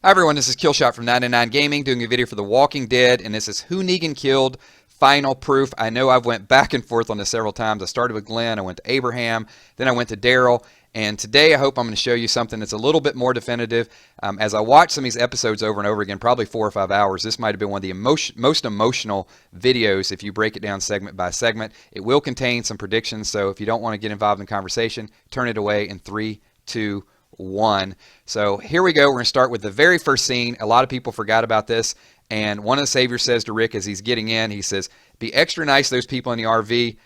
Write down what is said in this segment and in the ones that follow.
Hi everyone, this is Killshot from 99 Gaming doing a video for The Walking Dead, and this is Who Negan Killed, Final Proof. I know I've went back and forth on this several times. I started with Glenn, I went to Abraham, then I went to Daryl, and today I hope I'm going to show you something that's a little bit more definitive. As I watch some of these episodes over and over again, probably 4 or 5 hours, this might have been one of the most emotional videos if you break it down segment by segment. It will contain some predictions, so if you don't want to get involved in conversation, turn it away in 3, 2, 1. So here we go. We're going to start with the very first scene. A lot of people forgot about this, and one of the saviors says to Rick as he's getting in, he says, be extra nice to those people in the RV.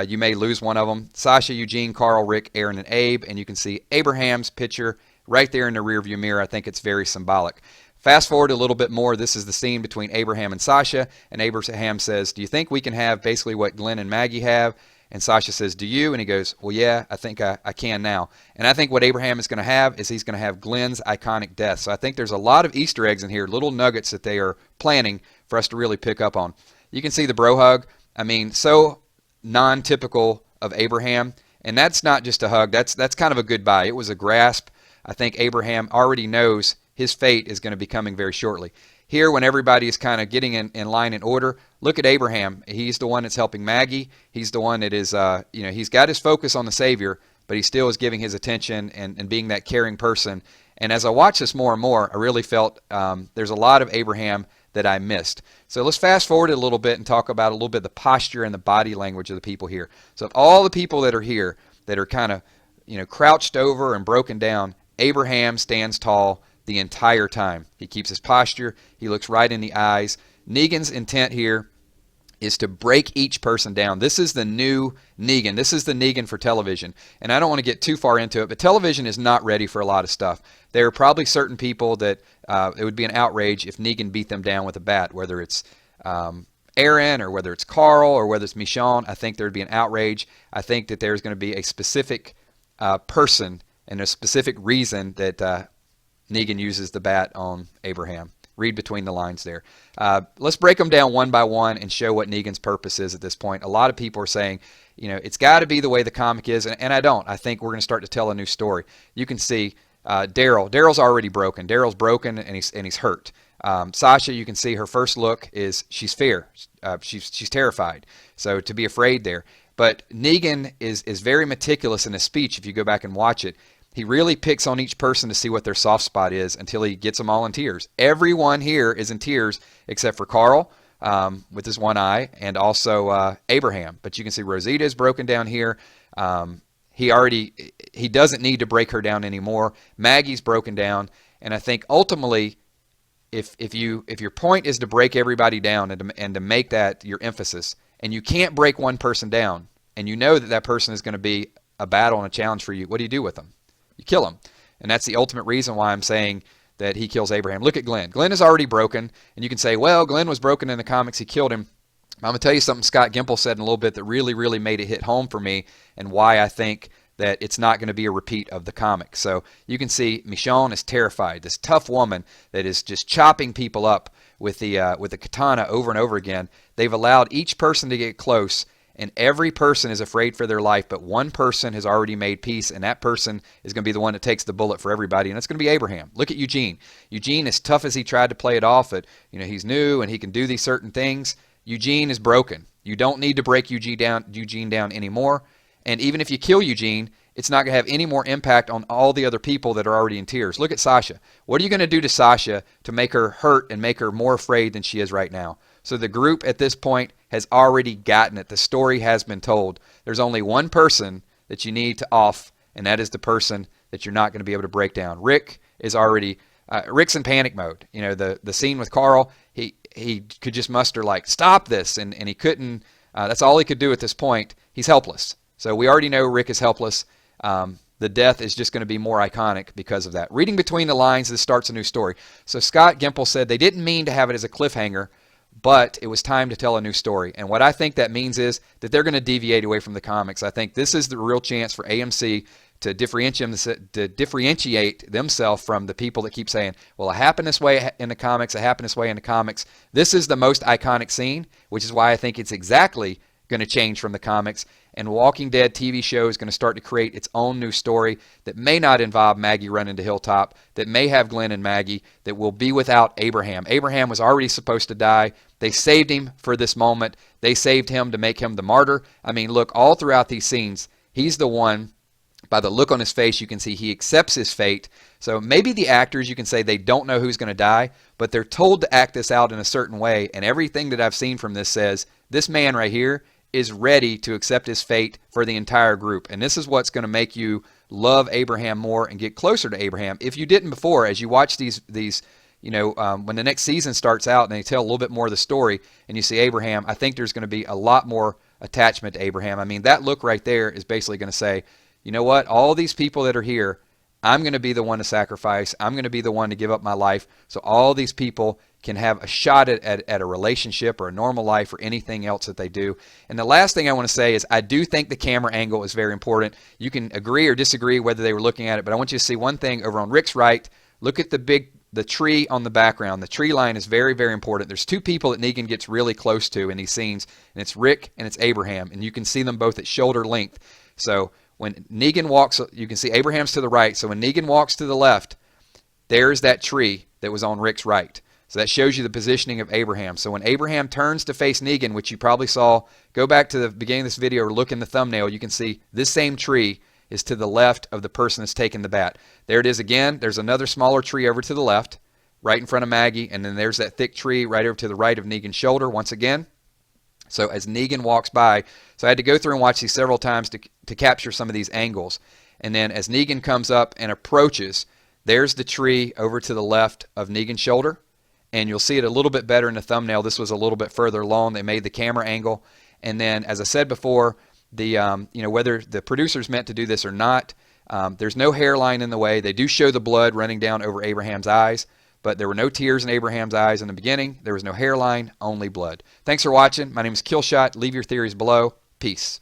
You may lose one of them. Sasha, Eugene, Carl, Rick, Aaron, and Abe. And you can see Abraham's picture right there in the rearview mirror. I think it's very symbolic. Fast forward a little bit more. This is the scene between Abraham and Sasha. And Abraham says, do you think we can have basically what Glenn and Maggie have? And Sasha says, do you? And he goes, well, yeah, I think I can now. And I think what Abraham is going to have is he's going to have Glenn's iconic death. So I think there's a lot of Easter eggs in here, little nuggets that they are planning for us to really pick up on. You can see the bro hug. I mean, so non-typical of Abraham. And that's not just a hug. That's kind of a goodbye. It was a grasp. I think Abraham already knows his fate is going to be coming very shortly. Here, when everybody is kind of getting in line in order, look at Abraham. He's the one that's helping Maggie. He's the one that is, he's got his focus on the Savior, but he still is giving his attention and being that caring person. And as I watch this more and more, I really felt there's a lot of Abraham that I missed. So let's fast forward a little bit and talk about a little bit the posture and the body language of the people here. So of all the people that are here that are kind of, crouched over and broken down, Abraham stands tall the entire time. He keeps his posture. He looks right in the eyes. Negan's intent here is to break each person down. This is the new Negan. This is the Negan for television. And I don't want to get too far into it, but television is not ready for a lot of stuff. There are probably certain people that it would be an outrage if Negan beat them down with a bat, whether it's Aaron or whether it's Carl or whether it's Michonne. I think there would be an outrage. I think that there's going to be a specific person and a specific reason that Negan uses the bat on Abraham. Read between the lines there. Let's break them down one by one and show what Negan's purpose is at this point. A lot of people are saying, it's got to be the way the comic is, and I don't. I think we're going to start to tell a new story. You can see Daryl. Daryl's already broken. Daryl's broken and he's hurt. Sasha, you can see her first look is she's fear. She's terrified. So to be afraid there. But Negan is very meticulous in his speech. If you go back and watch it, he really picks on each person to see what their soft spot is until he gets them all in tears. Everyone here is in tears except for Carl with his one eye and also Abraham. But you can see Rosita is broken down here. He doesn't need to break her down anymore. Maggie's broken down. And I think ultimately, if your point is to break everybody down and to make that your emphasis, and you can't break one person down, and you know that person is going to be a battle and a challenge for you, what do you do with them? You kill him. And that's the ultimate reason why I'm saying that he kills Abraham. Look at Glenn. Glenn is already broken. And you can say, well, Glenn was broken in the comics. He killed him. I'm going to tell you something Scott Gimple said in a little bit that really, really made it hit home for me and why I think that it's not going to be a repeat of the comic. So you can see Michonne is terrified. This tough woman that is just chopping people up with the katana over and over again. They've allowed each person to get close. And every person is afraid for their life, but one person has already made peace, and that person is going to be the one that takes the bullet for everybody, and it's going to be Abraham. Look at Eugene. Eugene, as tough as he tried to play it off, that he's new and he can do these certain things, Eugene is broken. You don't need to break Eugene down anymore, and even if you kill Eugene, it's not going to have any more impact on all the other people that are already in tears. Look at Sasha. What are you going to do to Sasha to make her hurt and make her more afraid than she is right now? So the group at this point has already gotten it. The story has been told. There's only one person that you need to off, and that is the person that you're not going to be able to break down. Rick is already, Rick's in panic mode. The scene with Carl, he could just muster like, stop this, and he couldn't, that's all he could do at this point. He's helpless. So we already know Rick is helpless. The death is just going to be more iconic because of that. Reading between the lines, this starts a new story. So Scott Gimple said they didn't mean to have it as a cliffhanger, but it was time to tell a new story. And what I think that means is that they're going to deviate away from the comics. I think this is the real chance for AMC to differentiate themselves from the people that keep saying, well, it happened this way in the comics, it happened this way in the comics. This is the most iconic scene, which is why I think it's exactly going to change from the comics. and Walking Dead TV show is going to start to create its own new story that may not involve Maggie running to Hilltop, that may have Glenn and Maggie, that will be without Abraham. Abraham was already supposed to die. They saved him for this moment. They saved him to make him the martyr. I mean, look, all throughout these scenes, he's the one. By the look on his face, you can see he accepts his fate. So maybe the actors, you can say they don't know who's going to die, but they're told to act this out in a certain way. And everything that I've seen from this says this man right here is ready to accept his fate for the entire group. And this is what's going to make you love Abraham more and get closer to Abraham. If you didn't before, as you watch these when the next season starts out and they tell a little bit more of the story and you see Abraham, I think there's going to be a lot more attachment to Abraham. I mean, that look right there is basically going to say, you know what, all these people that are here, I'm going to be the one to sacrifice. I'm going to be the one to give up my life so all these people can have a shot at a relationship or a normal life or anything else that they do. And the last thing I want to say is I do think the camera angle is very important. You can agree or disagree whether they were looking at it, but I want you to see one thing over on Rick's right. Look at the tree on the background. The tree line is very, very important. There's two people that Negan gets really close to in these scenes, and it's Rick and it's Abraham, and you can see them both at shoulder length. So when Negan walks, you can see Abraham's to the right. So when Negan walks to the left, there's that tree that was on Rick's right. So that shows you the positioning of Abraham. So when Abraham turns to face Negan, which you probably saw, go back to the beginning of this video or look in the thumbnail, you can see this same tree is to the left of the person that's taking the bat. There it is again. There's another smaller tree over to the left, right in front of Maggie, and then there's that thick tree right over to the right of Negan's shoulder once again. So as Negan walks by, so I had to go through and watch these several times to capture some of these angles. And then as Negan comes up and approaches, there's the tree over to the left of Negan's shoulder. And you'll see it a little bit better in the thumbnail. This was a little bit further along. They made the camera angle. And then, as I said before, whether the producers meant to do this or not, there's no hairline in the way. They do show the blood running down over Abraham's eyes, but there were no tears in Abraham's eyes in the beginning. There was no hairline, only blood. Thanks for watching. My name is Killshot. Leave your theories below. Peace.